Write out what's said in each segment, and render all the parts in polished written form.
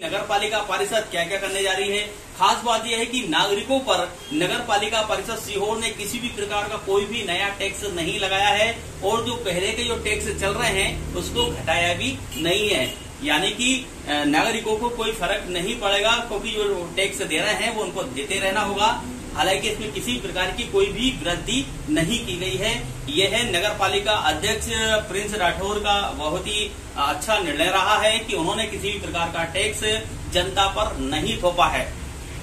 नगर पालिका परिषद क्या क्या करने जा रही है। खास बात यह है कि नागरिकों पर नगर पालिका परिषद सीहोर ने किसी भी प्रकार का कोई भी नया टैक्स नहीं लगाया है और जो पहले के जो टैक्स चल रहे हैं उसको घटाया भी नहीं है, यानी कि नागरिकों को कोई फर्क नहीं पड़ेगा क्योंकि जो टैक्स दे रहे हैं वो उनको देते रहना होगा। हालांकि इसमें किसी प्रकार की कोई भी वृद्धि नहीं की गई है। यह है नगर पालिका अध्यक्ष प्रिंस राठौर का बहुत ही अच्छा निर्णय रहा है कि उन्होंने किसी भी प्रकार का टैक्स जनता पर नहीं थोपा है।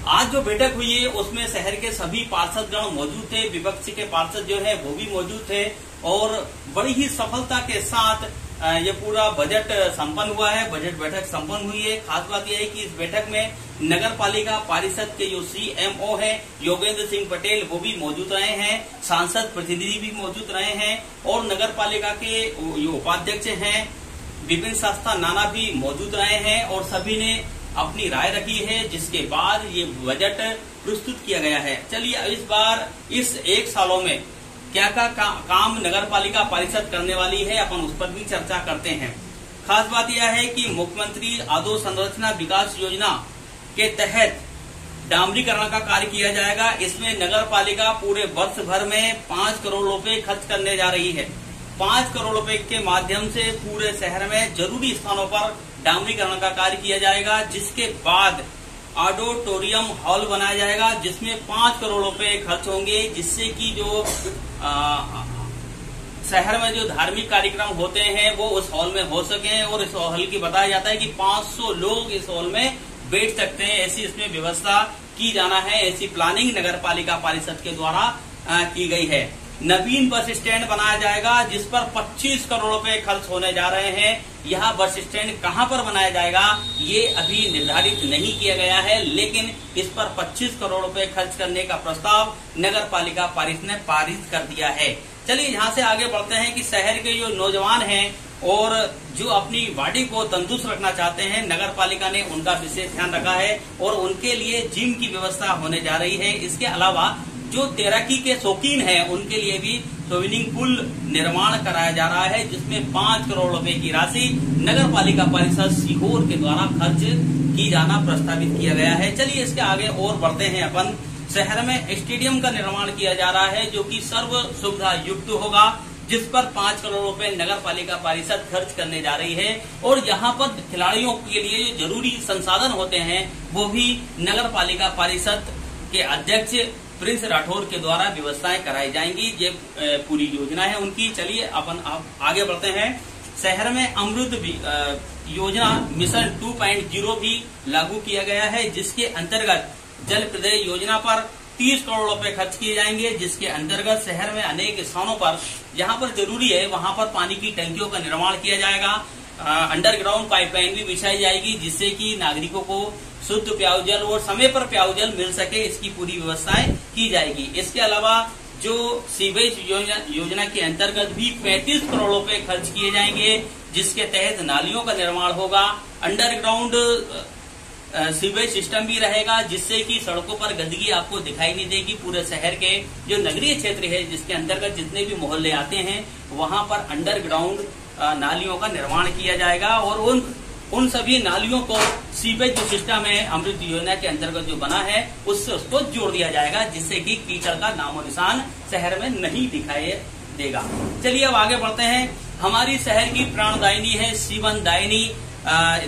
आज जो बैठक हुई है उसमें शहर के सभी पार्षदगण मौजूद थे, विपक्ष के पार्षद जो है वो भी मौजूद थे और बड़ी ही सफलता के साथ ये पूरा बजट संपन्न हुआ है। बजट बैठक संपन्न हुई है। खास बात यह है कि इस बैठक में नगर पालिका परिषद के जो CMO है योगेंद्र सिंह पटेल वो भी मौजूद रहे हैं, सांसद प्रतिनिधि भी मौजूद रहे हैं और नगर पालिका के जो उपाध्यक्ष हैं विपिन शास्ता नाना भी मौजूद रहे हैं और सभी ने अपनी राय रखी है, जिसके बाद ये बजट प्रस्तुत किया गया है। चलिए इस बार इस 1 सालों में क्या क्या काम नगर पालिका परिषद करने वाली है अपन उस पर भी चर्चा करते हैं। खास बात यह है कि मुख्यमंत्री अधोसंरचना विकास योजना के तहत डामरीकरण का कार्य किया जाएगा। इसमें नगर पालिका पूरे वर्ष भर में 5 करोड़ रुपए खर्च करने जा रही है। 5 करोड़ रुपए के माध्यम से पूरे शहर में जरूरी स्थानों पर डामरीकरण का कार्य किया जाएगा, जिसके बाद ऑडिटोरियम हॉल बनाया जाएगा जिसमें 5 करोड़ रुपए खर्च होंगे, जिससे कि जो शहर में जो धार्मिक कार्यक्रम होते हैं वो उस हॉल में हो सके और इस हॉल की बताया जाता है कि 500 लोग इस हॉल में बैठ सकते हैं। ऐसी इसमें व्यवस्था की जाना है, ऐसी प्लानिंग नगर पालिका परिषद के द्वारा की गई है। नवीन बस स्टैंड बनाया जाएगा जिस पर 25 करोड़ रुपए खर्च होने जा रहे हैं। यह बस स्टैंड कहां पर बनाया जाएगा ये अभी निर्धारित नहीं किया गया है, लेकिन इस पर 25 करोड़ रुपए खर्च करने का प्रस्ताव नगर पालिका परिषद ने पारित कर दिया है। चलिए यहाँ से आगे बढ़ते हैं कि शहर के जो नौजवान हैं और जो अपनी बॉडी को तंदुरुस्त रखना चाहते हैं, नगर पालिका ने उनका विशेष ध्यान रखा है और उनके लिए जिम की व्यवस्था होने जा रही है। इसके अलावा जो तैराकी के शौकीन हैं उनके लिए भी स्विमिंग पूल निर्माण कराया जा रहा है, जिसमें 5 करोड़ रुपए की राशि नगर पालिका परिषद सीहोर के द्वारा खर्च की जाना प्रस्तावित किया गया है। चलिए इसके आगे और बढ़ते हैं अपन। शहर में स्टेडियम का निर्माण किया जा रहा है जो कि सर्व सुविधा युक्त होगा, जिस पर 5 करोड़ रुपए नगर पालिका परिषद खर्च करने जा रही है और यहाँ पर खिलाड़ियों के लिए जो जरूरी संसाधन होते हैं वो भी नगर पालिका परिषद के अध्यक्ष प्रिंस राठौर के द्वारा व्यवस्थाएं कराई जाएंगी। ये पूरी योजना है उनकी। चलिए अपन आगे बढ़ते हैं। शहर में अमृत योजना मिशन 2.0 भी लागू किया गया है, जिसके अंतर्गत जल प्रदाय योजना पर 30 करोड़ रुपए खर्च किए जाएंगे, जिसके अंतर्गत शहर में अनेक स्थानों पर जहां पर जरूरी है वहां पर पानी की टंकियों का निर्माण किया जाएगा। अंडरग्राउंड पाइपलाइन भी बिछाई जाएगी, जिससे कि नागरिकों को शुद्ध पेयजल और समय पर पेयजल मिल सके, इसकी पूरी व्यवस्थाएं की जाएगी। इसके अलावा जो सीवेज योजना के अंतर्गत भी 35 करोड़ रुपए खर्च किए जाएंगे, जिसके तहत नालियों का निर्माण होगा। अंडरग्राउंड सीवेज सिस्टम भी रहेगा, जिससे कि सड़कों पर गंदगी आपको दिखाई नहीं देगी। पूरे शहर के जो नगरीय क्षेत्र है जिसके अंतर्गत जितने भी मोहल्ले आते हैं वहां पर अंडरग्राउंड नालियों का निर्माण किया जाएगा और उन सभी नालियों को सीवेज जो सिस्टम है अमृत योजना के अंतर्गत जो बना है उससे उसको जोड़ दिया जाएगा, जिससे कि कीचड़ का नामो निशान शहर में नहीं दिखाई देगा। चलिए अब आगे बढ़ते हैं। हमारी शहर की प्राणदायिनी है जीवनदायिनी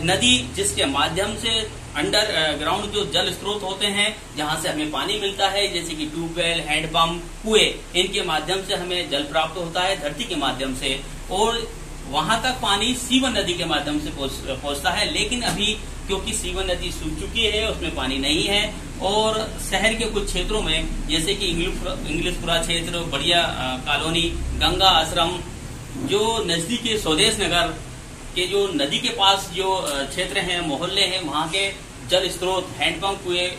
नदी, जिसके माध्यम से अंडरग्राउंड जो जल स्रोत होते हैं जहां से हमें पानी मिलता है, जैसे कि ट्यूबवेल, हैंडपंप, कुएं, इनके माध्यम से हमें जल प्राप्त होता है धरती के माध्यम से और वहां तक पानी सीवन नदी के माध्यम से पहुंचता है। लेकिन अभी क्योंकि सीवन नदी सूख चुकी है उसमें पानी नहीं है और शहर के कुछ क्षेत्रों में जैसे कि इंग्लिशपुरा क्षेत्र, बढ़िया कॉलोनी, गंगा आश्रम, जो नजदीकी स्वदेश नगर के जो नदी के पास जो क्षेत्र हैं, मोहल्ले हैं, वहां के जल स्रोत, हैंडपंप, कुएं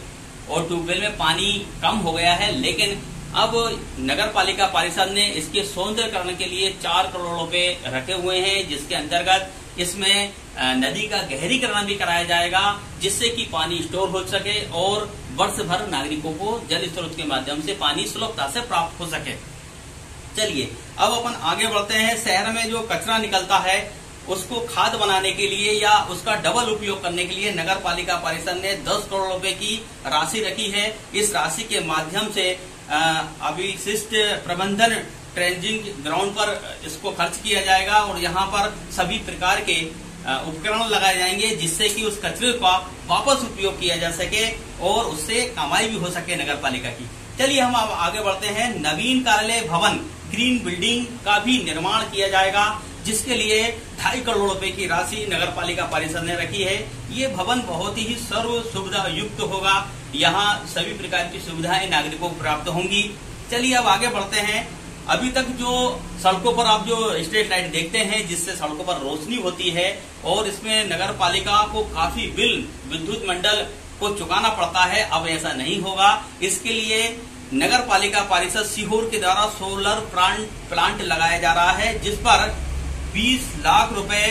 और ट्यूबवेल में पानी कम हो गया है। लेकिन अब नगर पालिका परिषद ने इसके सौंदर्यकरण के लिए 4 करोड़ रुपए रखे हुए हैं, जिसके अंतर्गत इसमें नदी का गहरीकरण भी कराया जाएगा, जिससे कि पानी स्टोर हो सके और वर्ष भर नागरिकों को जल स्रोत के माध्यम से पानी सुलभता से प्राप्त हो सके। चलिए अब अपन आगे बढ़ते हैं। शहर में जो कचरा निकलता है उसको खाद बनाने के लिए या उसका डबल उपयोग करने के लिए नगर पालिका परिषद ने 10 करोड़ रुपए की राशि रखी है। इस राशि के माध्यम से अभिशिष्ट प्रबंधन ट्रेनिंग ग्राउंड पर इसको खर्च किया जाएगा और यहाँ पर सभी प्रकार के उपकरण लगाए जाएंगे जिससे कि उस कचरे का वापस उपयोग किया जा सके और उससे कमाई भी हो सके नगर पालिका की। चलिए हम अब आगे बढ़ते हैं। नवीन कार्यालय भवन ग्रीन बिल्डिंग का भी निर्माण किया जाएगा जिसके लिए 2.5 करोड़ रुपए की राशि नगर पालिका परिषद ने रखी है। ये भवन बहुत ही सर्व सुविधा युक्त होगा। यहाँ सभी प्रकार की सुविधाएं नागरिकों को प्राप्त होंगी। चलिए अब आगे बढ़ते हैं। अभी तक जो सड़कों पर आप जो स्ट्रीट लाइट देखते हैं जिससे सड़कों पर रोशनी होती है और इसमें नगर पालिका को काफी बिल विद्युत मंडल को चुकाना पड़ता है, अब ऐसा नहीं होगा। इसके लिए नगर पालिका परिषद सीहोर के द्वारा सोलर प्लांट लगाया जा रहा है जिस पर 20 लाख रुपए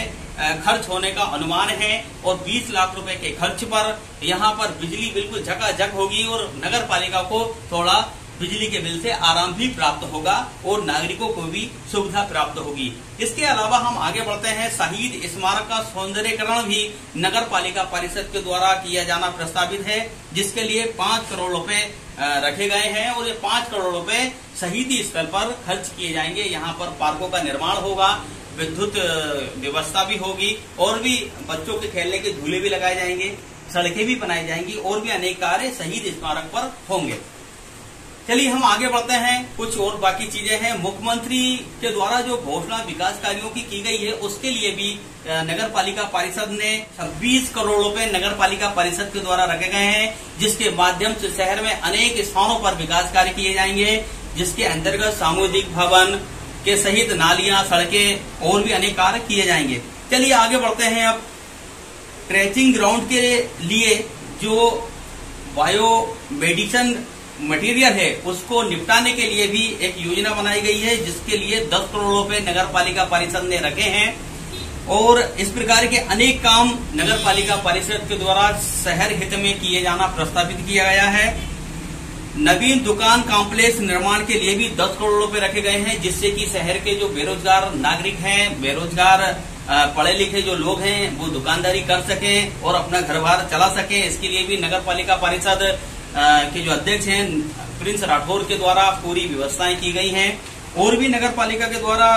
खर्च होने का अनुमान है और 20 लाख रुपए के खर्च पर यहाँ पर बिजली बिल्कुल झकाझक होगी और नगर पालिका को थोड़ा बिजली के बिल से आराम भी प्राप्त होगा और नागरिकों को भी सुविधा प्राप्त होगी। इसके अलावा हम आगे बढ़ते हैं। शहीद स्मारक का सौंदर्यीकरण भी नगर पालिका परिषद के द्वारा किया जाना प्रस्तावित है जिसके लिए 5 करोड़ रुपए रखे गए हैं और ये 5 करोड़ रुपए शहीदी स्थल पर खर्च किए जाएंगे। यहाँ पर पार्कों का निर्माण होगा, विद्युत व्यवस्था भी होगी और भी बच्चों के खेलने के झूले भी लगाए जाएंगे, सड़कें भी बनाई जाएंगी और भी अनेक कार्य शहीद स्मारक पर होंगे। चलिए हम आगे बढ़ते हैं। कुछ और बाकी चीजें हैं। मुख्यमंत्री के द्वारा जो घोषणा विकास कार्यों की गई है उसके लिए भी नगर पालिका परिषद ने 26 करोड़ रुपए नगर पालिका परिषद के द्वारा रखे गए हैं जिसके माध्यम से शहर में अनेक स्थानों पर विकास कार्य किए जाएंगे जिसके अंतर्गत सामुदायिक भवन के सहित नालियां, सड़कें और भी अनेक कार्य किए जाएंगे। चलिए आगे बढ़ते हैं। अब ट्रेचिंग ग्राउंड के लिए जो बायो मेडिसिन मटेरियल है उसको निपटाने के लिए भी एक योजना बनाई गई है जिसके लिए 10 करोड़ रुपए नगर पालिका परिषद ने रखे हैं और इस प्रकार के अनेक काम नगर पालिका परिषद के द्वारा शहर हित में किए जाना प्रस्तावित किया गया है। नवीन दुकान कॉम्प्लेक्स निर्माण के लिए भी 10 करोड़ रुपए रखे गए हैं जिससे कि शहर के जो बेरोजगार नागरिक हैं, बेरोजगार पढ़े लिखे जो लोग हैं वो दुकानदारी कर सकें और अपना घर बार चला सकें। इसके लिए भी नगर पालिका परिषद के जो अध्यक्ष हैं प्रिंस राठौर के द्वारा पूरी व्यवस्थाएं की गई हैं और भी नगर पालिका के द्वारा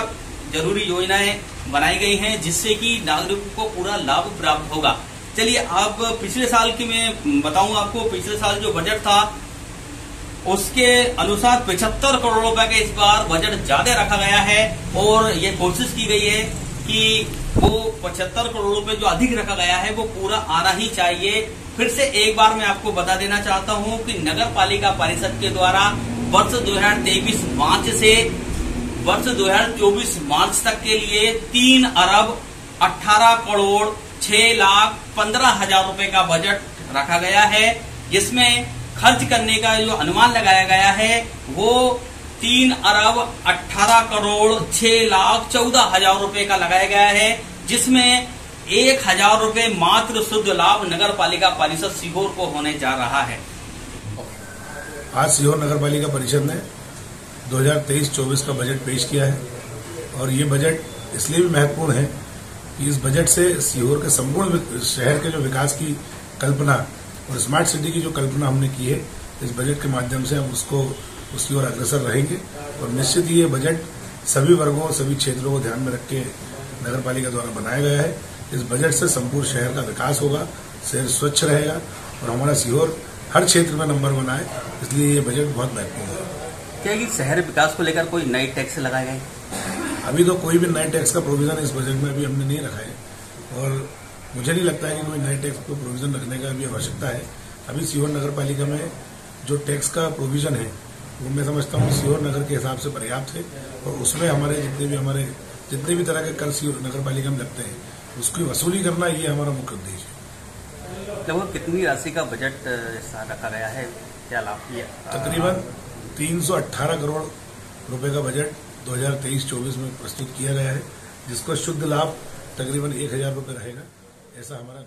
जरूरी योजनाएं बनाई गई हैं जिससे कि नागरिकों को पूरा लाभ प्राप्त होगा। चलिए अब पिछले साल की मैं बताऊं आपको, पिछले साल जो बजट था उसके अनुसार 75 करोड़ रुपए का इस बार बजट ज्यादा रखा गया है और ये कोशिश की गई है कि वो 75 करोड़ रुपए जो अधिक रखा गया है वो पूरा आना ही चाहिए। फिर से एक बार मैं आपको बता देना चाहता हूं कि नगर पालिका परिषद के द्वारा वर्ष 2023 मार्च से वर्ष 2024 मार्च तक के लिए 3 अरब 18 करोड़ 6 लाख 15 हजार रुपए का बजट रखा गया है जिसमें खर्च करने का जो अनुमान लगाया गया है वो 3 अरब 18 करोड़ 6 लाख 14 हजार रुपए का लगाया गया है जिसमें 1,000 रुपए मात्र शुद्ध लाभ नगर पालिका परिषद सीहोर को होने जा रहा है। आज सीहोर नगर पालिका परिषद ने 2023-24 का बजट पेश किया है और ये बजट इसलिए भी महत्वपूर्ण है कि इस बजट से सीहोर के संपूर्ण शहर के जो विकास की कल्पना और स्मार्ट सिटी की जो कल्पना हमने की है इस बजट के माध्यम से हम उसकी ओर अग्रसर रहेंगे और निश्चित ही ये बजट सभी वर्गों, सभी क्षेत्रों को ध्यान में रख के नगर पालिका द्वारा बनाया गया है। इस बजट से संपूर्ण शहर का विकास होगा, शहर स्वच्छ रहेगा और हमारा सीहोर हर क्षेत्र में नंबर 1 आए, इसलिए ये बजट बहुत महत्वपूर्ण है। क्या ये शहर विकास को लेकर कोई नए टैक्स लगाए गए? अभी तो कोई भी नए टैक्स का प्रोविजन इस बजट में अभी हमने नहीं रखा है और मुझे नहीं लगता है कि कोई नए टैक्स को प्रोविजन रखने का भी आवश्यकता है। अभी सीहोर नगर पालिका में जो टैक्स का प्रोविजन है वो मैं समझता हूँ सीहोर नगर के हिसाब से पर्याप्त है और उसमें हमारे जितने भी तरह के कर सीहोर नगर पालिका में लगते हैं उसकी वसूली करना ये हमारा मुख्य उद्देश्य है। लगभग कितनी राशि का बजट रखा गया है, क्या लाभ किया? तकरीबन 318 करोड़ रुपए का बजट 2023-24 में प्रस्तुत किया गया है जिसका शुद्ध लाभ तकरीबन 1,000 रुपए रहेगा, ऐसा हमारा